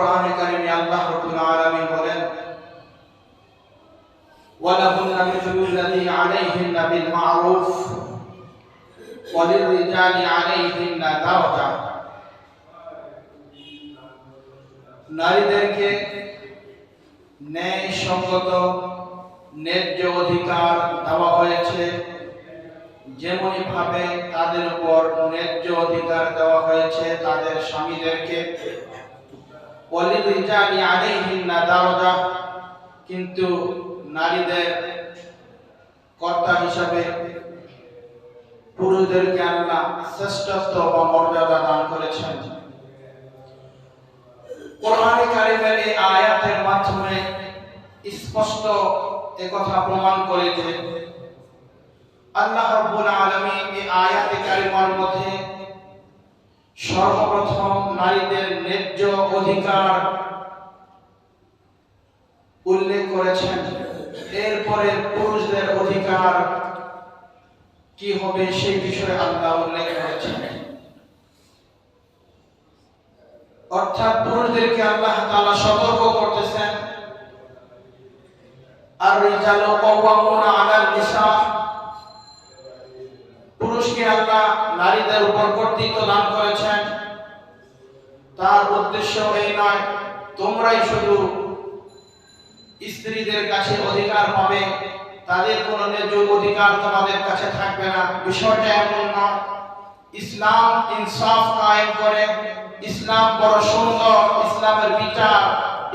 কোরআনে কারিমে আল্লাহ রাব্বুল আলামিন বলেন ওয়ালাহুন্না মিসলুল্লাযী আলাইহিন্না বিল মা'রুফ ওয়ালিররিজালি আলাইহিন্না দারাজা। নারীদেরকে ন্যায়সঙ্গত ন্যায্য অধিকার দেওয়া হয়েছে, যেমনি ভাবে তাদের উপর ন্যায্য অধিকার দেওয়া হয়েছে তাদের স্বামীদেরকে। ওয়ালিররিজালি আলাইহিন্না দারাজা, কিন্তু নারীদের কর্তা হিসাবে পুরুষদেরকে আল্লাহ শ্রেষ্ঠত্ব বা মর্যাদা দান করেছেন। কোরআনে কারিমের এই আয়াতের মাধ্যমে স্পষ্ট একথা প্রমাণ করে যে আল্লাহ রাব্বুল আলামিন এই আয়াতে কারিমার মধ্যে সর্বপ্রথম নারীদের ন্যায্য অধিকার উল্লেখ করেছেন, এরপরে পুরুষদের অধিকার কি হবে সেই বিষয়ে আল্লাহ উল্লেখ করেছেন। অর্থাৎ পুরুষদেরকে আল্লাহ তাআলা সতর্ক করতেছেন, আর রিজালু কাওয়ামুনা আলাল নিসা, পুরুষকে আল্লাহ নারীদের উপর কর্তৃত্ব দান করেছেন। তার উদ্দেশ্য এই নয় তোমরাই শুধু স্ত্রীদের কাছে অধিকার পাবে, তাদের কোনো ন্যায্য অধিকার তোমাদের কাছে থাকবে না, বিষয়টা এমন না। ইসলাম ইনসাফ কায়েম করে, ইসলাম বড় সুন্দর, ইসলামের বিচার,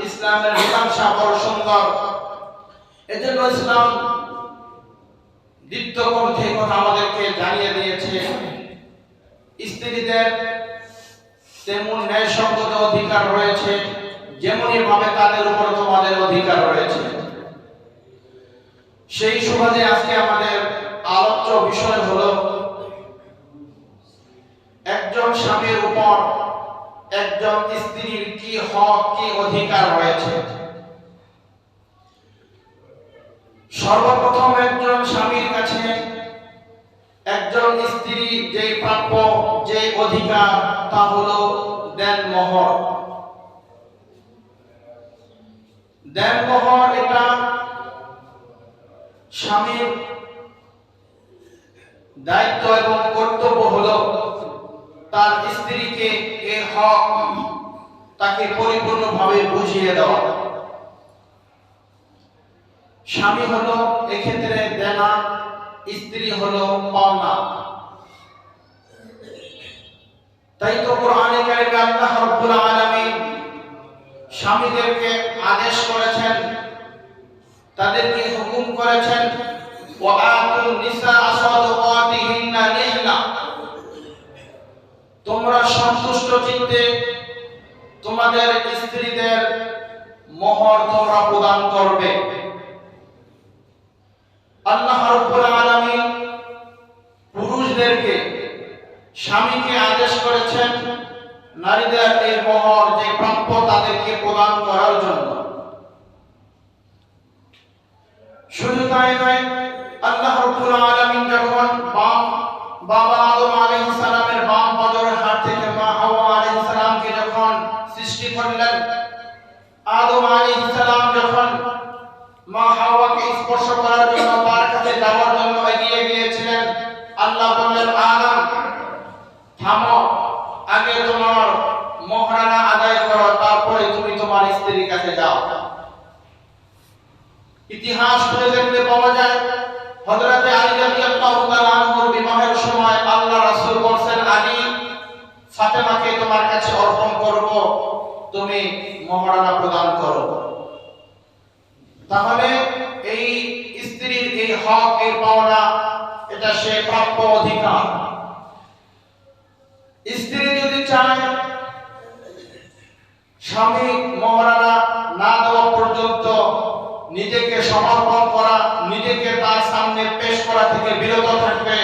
ইসলামের মীমাংসা বড় সুন্দর। এজন্য ইসলাম দীপ্ত কণ্ঠে কথা আমাদেরকে জানিয়ে দিয়েছে, স্ত্রীদের তেমন ন্যায়সঙ্গত অধিকার রয়েছে, যেমনই ভাবে তাদের উপর তোমাদের অধিকার রয়েছে। সেই সুবাদে আজকে আমাদের আলোচ্য বিষয় হলো একজন স্বামীর উপর একজন স্ত্রীর কি হক কি অধিকার রয়েছে। সর্বপ্রথম একজন স্বামীর কাছে একজন স্ত্রী যে প্রাপ্য যে অধিকার তা হলো দেনমোহর। দেনমোহর এটা স্বামীর দায়িত্ব এবং কর্তব্য হলো তার স্ত্রীকে এই হক তাকে পরিপূর্ণভাবে বুঝিয়ে দেওয়া। স্বামী হলো এক্ষেত্রে দেনা, স্ত্রী হলো পাওনা। তাই তো কোরআনে কারিমে আল্লাহ রাব্বুল আলামিন স্বামীদেরকে আদেশ করেছেন, তাদেরকে হুকুম করেছেন ওয়া আতুন নিসা সাদাকাতিহিন্না নিহলা, তোমরা সন্তুষ্ট চিত্তে তোমাদের স্ত্রীদের মোহর তোমরা প্রদান করবে। আল্লাহ রাব্বুল আলামিন পুরুষদেরকে স্বামীকে আদেশ করেছেন নারীদের এই মোহর যে প্রাপ্য তাদেরকে প্রদান করার জন্য। শুধু তাই নয়, আল্লাহ রাব্বুল আলামিন যখন বাবা আদম আলাইহিস সালামের বাম পাজরের হাড় থেকে মা হাওয়া আলাইহিস সালামকে যখন সৃষ্টি করলেন, আদম আলাইহিস সালাম যখন মা হাওয়াকে স্পর্শ করার জন্য তার কাছে যাওয়ার জন্য এগিয়ে গিয়েছিলেন, আল্লাহ বললেন আদম থামো, আগে তোমার মোহরানা আদায় করো, তারপরে তুমি তোমার স্ত্রীর কাছে যাও। ইতিহাস খুঁজে দেখলে পাওয়া যায় হযরত আলী রাদিয়াল্লাহু তাআলা আনহুর বিবাহের সময় আল্লাহ রাসূল বলেন, আলী ফাতেমাকে তোমার কাছে অর্পণ করব, তুমি মোহরানা প্রদান করো। তাহলে এই স্ত্রীর এই হক এই পাওনা এটা সে প্রাপ্য অধিকার। স্ত্রী যদি চায় স্বামী মোহরানা না দেওয়া পর্যন্ত নিজেকে সমর্পণ করা, নিজেকে তার সামনে পেশ করা থেকে বিরত থাকবে,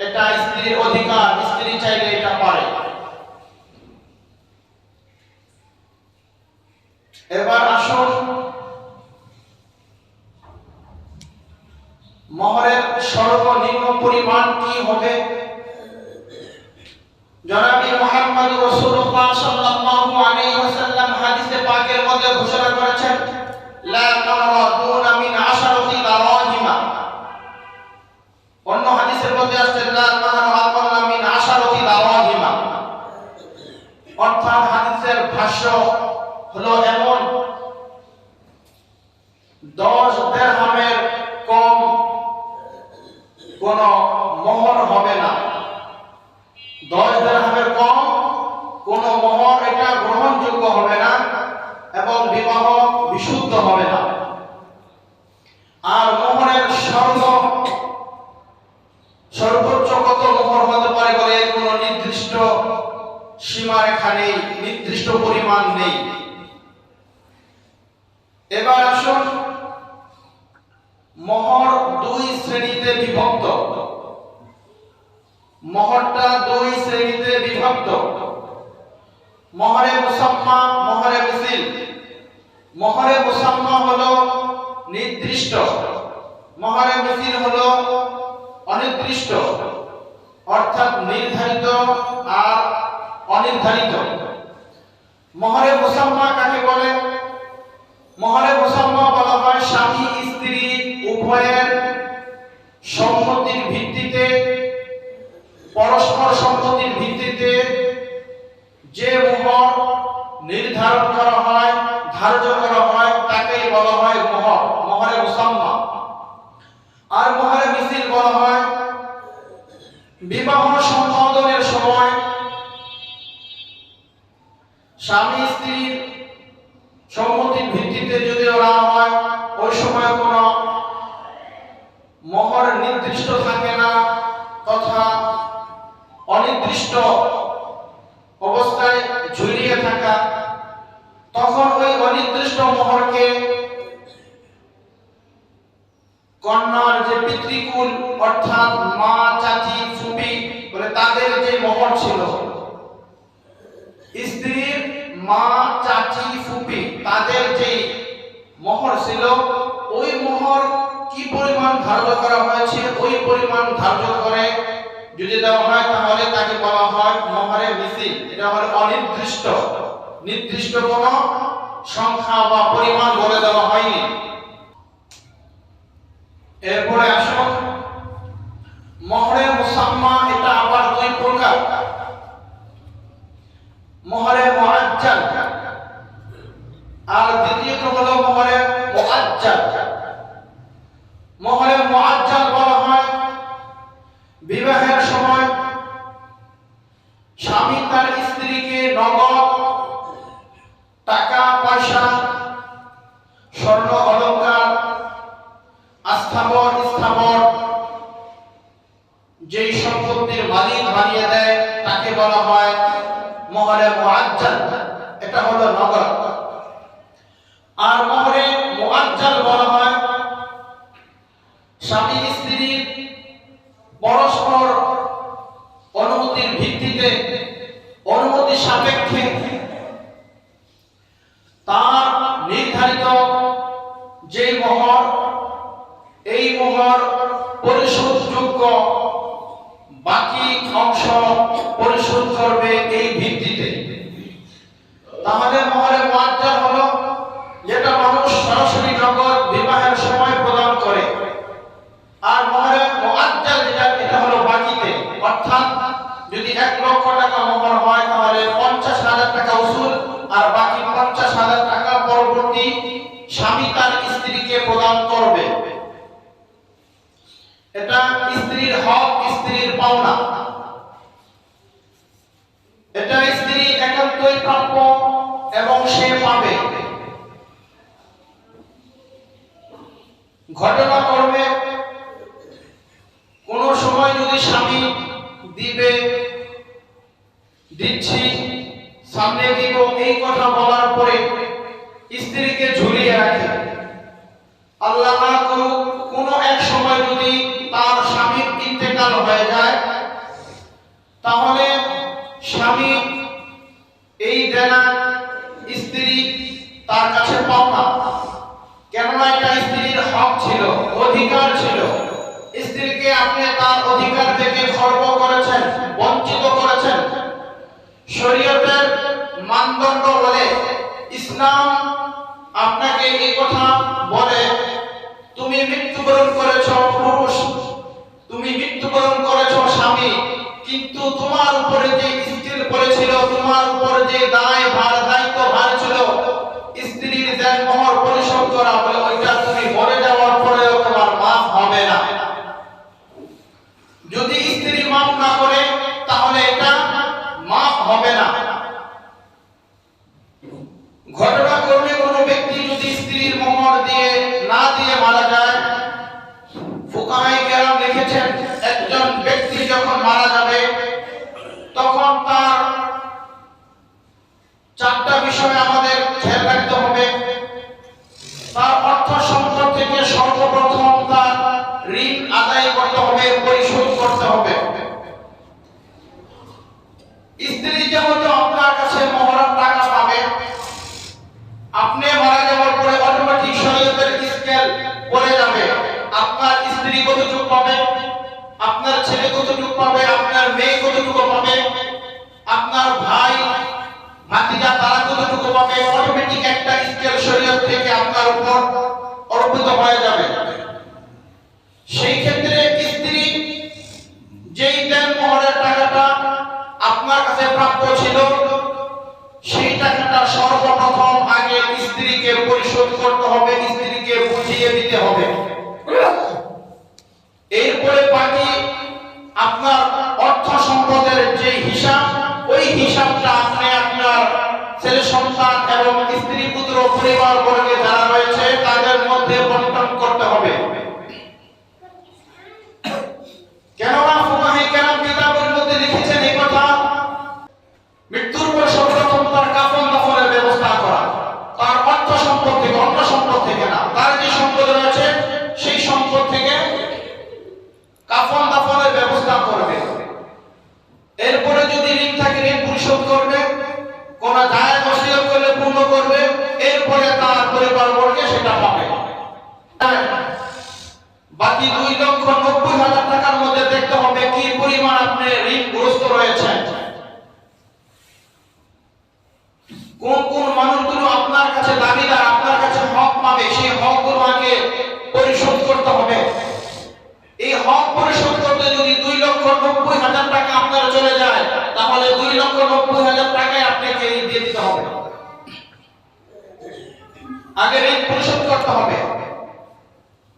এটা স্ত্রীর অধিকার, স্ত্রী চাইলে এটা পারে। এবার আসুন মোহরের সর্বনিম্ন পরিমাণ কি হবে। জনাবে মুহাম্মদ রাসূলুল্লাহ সাল্লাল্লাহু আলাইহি ওয়াসাল্লাম হাদিসে পাকের মধ্যে ঘোষণা করেছেন লা মাহরা দুনা মিন আশারাতি দারাহিমা। অন্য হাদিসের মধ্যে আসছে লা মাহরা আকাল্লা মিন আশারাতি দারাহিমা। অর্থাৎ হাদিসের ভাষ্য হলো এমন 10 দিরহামের কম কোন মোহর হবে না। 10 দিরহামের কম কোন মোহর এটা গ্রহণযোগ্য হবে না এবং বিবাহ বিশুদ্ধ হবে না। আর মোহরের সর্বোচ্চ কত মোহর হতে পারে বলে কোনো নির্দিষ্ট সীমারেখা নেই, নির্দিষ্ট পরিমাণ নেই। এবার আসুন, মোহর 2 শ্রেণীতে বিভক্ত। মোহরটা 2 শ্রেণীতে বিভক্ত। মোহরে মুসাম্মা, মোহরে মিছিল। মোহরে মুসাম্মা হলো নির্দিষ্ট, মোহরে মিছিল হলো অনির্দিষ্ট, অর্থাৎ নির্ধারিত আর অনির্ধারিত। মোহরে মুসাম্মা কাকে বলে? মোহরে মুসাম্মা বলা হয় স্বামী স্ত্রী উভয়ের সম্মতির ভিত্তিতে, পরস্পর সম্মতির ভিত্তিতে যে মোহর নির্ধারণ করা হয়, ধার্য করা হয়, তাকেই বলা হয় মোহর, মোহরে মুসাম্মা। আর মোহরে মিছিল বলা হয় বিবাহ সম্পাদনের সময় স্বামী স্ত্রীর সম্মতির ভিত্তিতে যদি ওরা হয়, ওই সময় কোনো মোহর নির্দিষ্ট থাকে না তথা অনির্দিষ্ট অবস্থায় ঝুলিয়ে থাকা, তখন ওই অনির্দিষ্ট মোহরকে কন্যার যে পিতৃকুল অর্থাৎ মা, চাচি, ফুপি বলে তাদের যে মোহর ছিল, স্ত্রীর মা, চাচি, ফুপি তাদের যে মোহর ছিল, ওই মোহর কি পরিমাণ ধার্য করা হয়েছে ওই পরিমাণ ধার্য করে যদি দেওয়া হয় তাহলে তাকে বলা হয় মোহরে মিছিল। এটা হলো অনির্দিষ্ট, নির্দিষ্ট কোনো সংখ্যা বা পরিমাণ বলে দেওয়া হয়নি। এরপরে আসুন, মোহরে মুসাম্মা এটা আবার 2 প্রকার। মোহরে মুআজ্জাল আর দ্বিতীয়ত হলো মোহরে মুআজ্জাল। মোহরে মুআজ্জাল বলা হয় বিবাহের সময় স্বামী তার স্ত্রীকে নগদ টাকা পয়সা, স্বর্ণ অলংকার, স্থাবর যেই সম্পত্তির মালিক বানিয়ে দেয় তাকে বলা হয় মোহরে মুআজ্জাল। এটা হলো নগদ। আর মোহরে মুআজ্জাল বলা হয় স্বামী স্ত্রীর পরস্পর অনুমতির ভিত্তিতে, অনুমতি সাপেক্ষে তার নির্ধারিত যে মোহর, এই মোহর পরিশোধযোগ্য, বাকি অংশ পরিশোধ করবে এই ভিত্তিতে। তাহলে মোহরে মুআজ্জাল হলো যেটা মানুষ সরাসরি নগদ বিবাহের সময় প্রদান করে। আর মোহরে মুআজ্জাল যেটা, এটা হলো বাকিতে, অর্থাৎ যদি 1 লক্ষ টাকা মোহর হয় তাহলে 50,000 টাকা উসুল আর বাকি 50,000 টাকা পরবর্তী স্বামী তার স্ত্রীকে প্রদান করবে। এটা স্ত্রীর হক, স্ত্রীর পাওনা। এটা স্ত্রী একান্তই প্রাপ্য এবং সে পাবে। ঘটনা করবে কোন সময় যদি স্বামী দিবে, দিচ্ছি, সামনে দিব এই কথা বলার পরে স্ত্রীকে ঝুলিয়ে রাখে, আল্লাহ না করুক কোন এক সময় যদি তার স্বামীর ইন্তেকাল হয়ে যায়, তাহলে স্বামী এই দেনা স্ত্রী তার কাছে পাওনা। কেননা এটা স্ত্রীর হক ছিল, অধিকার ছিল। স্ত্রীকে আপনি তার অধিকার থেকে খর্ব করেছেন, বঞ্চিত করেছেন। শরীয়তের মানদণ্ড বলে ইসলাম আপনাকে এই কথা বলে, তুমি মৃত্যুবরণ করেছো পুরুষ, তুমি মৃত্যুবরণ করেছো স্বামী, কিন্তু তোমার উপরে যে স্ত্রীর পড়েছিল, তোমার উপরে যে দায় ভার দায়িত্ব ভার ছিল স্ত্রীর দেনমোহর পরিশোধ করা, বলে ওইটা তুমি মরে যাওয়ার পরেও তোমার মাফ হবে না। যদি স্ত্রী মাফ না করে তাহলে এটা মাফ হবে না। ঘটনা করবে কোনো ব্যক্তি যদি স্ত্রীর মোহর দিয়ে না দিয়ে মারা যায়, ফুকাহায়ে কেরাম লিখেছেন একজন ব্যক্তি যখন মারা যাবে তখন তার চারটা বিষয় আমাদের খেয়াল রাখতে হবে। তার অর্থ সম্পদ থেকে সর্বপ্রথম তার ঋণ আদায় করতে হবে, পরিশোধ করতে হবে। স্ত্রী যেহেতু আপনার কাছে মোহরের টাকা পাবে, আপনি মারা যাওয়ার পরে অটোমেটিক শরীয়তের স্কেল পড়ে যাবে। আপনার স্ত্রী কতটুকু পাবে, আপনার ছেলে কতটুকু পাবে, আপনার মেয়ে কতটুকু পাবে, আপনার ভাই ভাতিজা তারা কতটুকু পাবে, অটোমেটিক একটা স্কেল শরীয়ত থেকে আপনার উপর অর্পিত হয়ে যাবে। সেই ক্ষেত্রে স্ত্রী যেই দেনমোহরের টাকাটা আপনার কাছে প্রাপ্য ছিল, সেই টাকাটা সর্বপ্রথম আগে স্ত্রীকে পরিশোধ করতে হবে, স্ত্রীকে বুঝিয়ে দিতে হবে। এরপরে বাকি আপনার অর্থ সম্পদের যে হিসাব, ওই হিসাবটা আপনি আপনার ছেলে সন্তান এবং স্ত্রী পুত্র পরিবার বর্গে যারা রয়েছে তাদের মধ্যে বন্টন করতে হবে। কেননা ফুকাহায়ে কেরাম কিতাবের মধ্যে লিখেছেন এই কথা, মৃত্যুর পর সর্বপ্রথম তার কাফন দাফনের ব্যবস্থা করা, তার অর্থ সম্পদ থেকে, অন্য সম্পদ থেকে না, তার যে সম্পদ রয়েছে সেই সম্পদ থেকে কাফন দাফনের ব্যবস্থা করবে। এরপরে যদি ঋণ থাকে ঋণ পরিশোধ করবে, কোন জায়েজ ওসিয়ত করলে পূর্ণ করবে, এরপরে তার পরিবার বর্গে সেটা পাবে। বাকি 2,90,000 টাকার মধ্যে দেখতে হবে কি পরিমাণ আপনি ঋণগ্রস্ত রয়েছেন, কোন কোন মানুষগুলো আপনার কাছে দাবিদার, আপনার কাছে হক পাবে, সেই হকগুলো আগে পরিশোধ করতে হবে। এই হক পরিশোধ করতে যদি 2,90,000 টাকা আপনার চলে যায়, তাহলে 2,90,000 টাকায় আপনাকে দিয়ে দিতে হবে, আগে ঋণ পরিশোধ করতে হবে।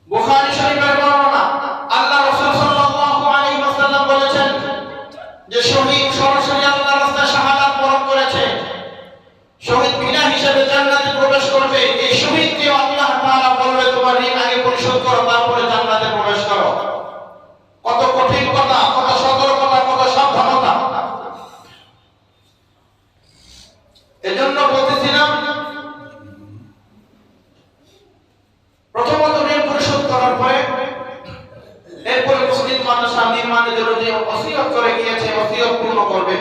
বুখারী শরীফের বর্ণনা, আল্লাহ রাসূল সাল্লাল্লাহু আলাইহি ওয়াসাল্লাম বলেছেন যে শহীদ সরাসরি আল্লাহর রাস্তায় শাহাদাত বরণ করেছে, শহীদ বিনা হিসেবে জান্নাতে প্রবেশ করবে। এই শহীদকে আল্লাহ তাআলা বলবে তোমার ঋণ আগে পরিশোধ করো, তারপরে জান্নাতে প্রবেশ করো। কত কঠিন কথা, কত সতর্কতা, কত সাবধানতা। এজন্য বলতেছিলাম প্রথমত ঋণ পরিশোধ করার পরে এরপরে মসজিদ মাদ্রাসা নির্মাণের জন্য যে ওসিয়ত করে গিয়েছে ওসিয়ত পূর্ণ করবে।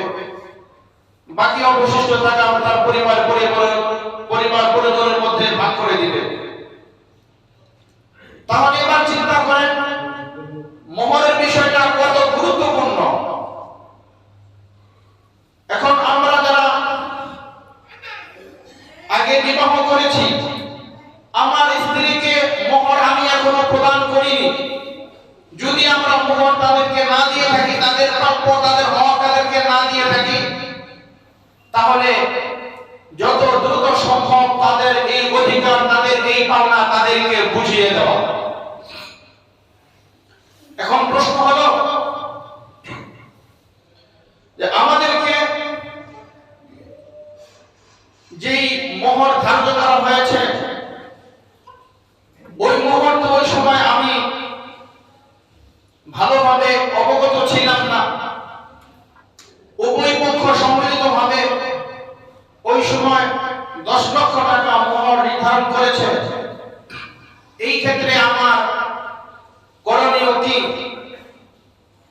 বাকি অবশিষ্ট টাকা তার পরিবার পরিজনের মধ্যে ভাগ করে দিবে। তাহলে এবার চিন্তা করেন মোহরের বিষয়টা কত গুরুত্বপূর্ণ। এখন আমরা যারা আগে বিবাহ করেছি, আমার স্ত্রীকে মোহর আমি এখনো প্রদান করিনি, যদি আমরা মোহর তাদেরকে না দিয়ে থাকি, তাদের প্রাপ্য তাদের হক তাদেরকে না দিয়ে থাকি, তাহলে যত দ্রুত সম্ভব তাদের এই অধিকার, তাদের এই পাওনা তাদেরকে বুঝিয়ে দেওয়া। এখন প্রশ্ন হলো যে আমাদেরকে যেই মোহর ধার্য করা হয়েছে, ওই মোহর তো ওই সময় আমি ভালোভাবে অবগত ছিলাম না, উভয় পক্ষ সম্মিলিতভাবে ওই সময় 10 লক্ষ টাকা মোহর নির্ধারণ করেছে। এই ক্ষেত্রে আমার করণীয় কি?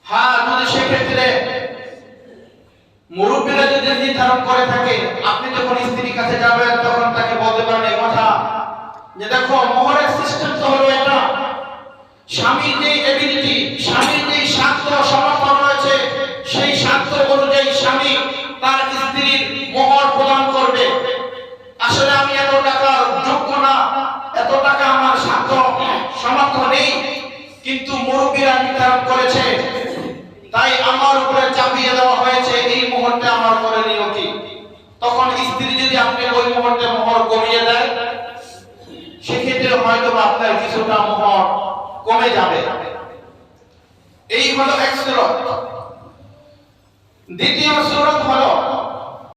হ্যাঁ, যদি সেক্ষেত্রে মুরব্বীরা যদি নির্ধারণ করে থাকে, আপনি যখন স্ত্রীর কাছে যাবেন তখন তাকে বলতে পারেন এই কথা যে দেখো মোহরের সিস্টেম তো হলো এটা, স্বামীর যে এবিলিটি, স্বামীর যে সাধ্য সামর্থ্য রয়েছে, সেই সাধ্য অনুযায়ী স্বামী তার স্ত্রীর মোহর প্রদান করবে। আসলে কিন্তু মুরব্বীরা নির্ধারণ করেছে, তাই আমার উপরে চাপিয়ে দেওয়া হয়েছে, এই মুহূর্তে আমার করণীয় কি? তখন স্ত্রী যদি আপনি ওই মুহূর্তে মোহর কমিয়ে দেয়, সেক্ষেত্রে হয়তো আপনার কিছুটা মোহর কমে যাবে। এই হলো এক সূরত। দ্বিতীয় সূরত হলো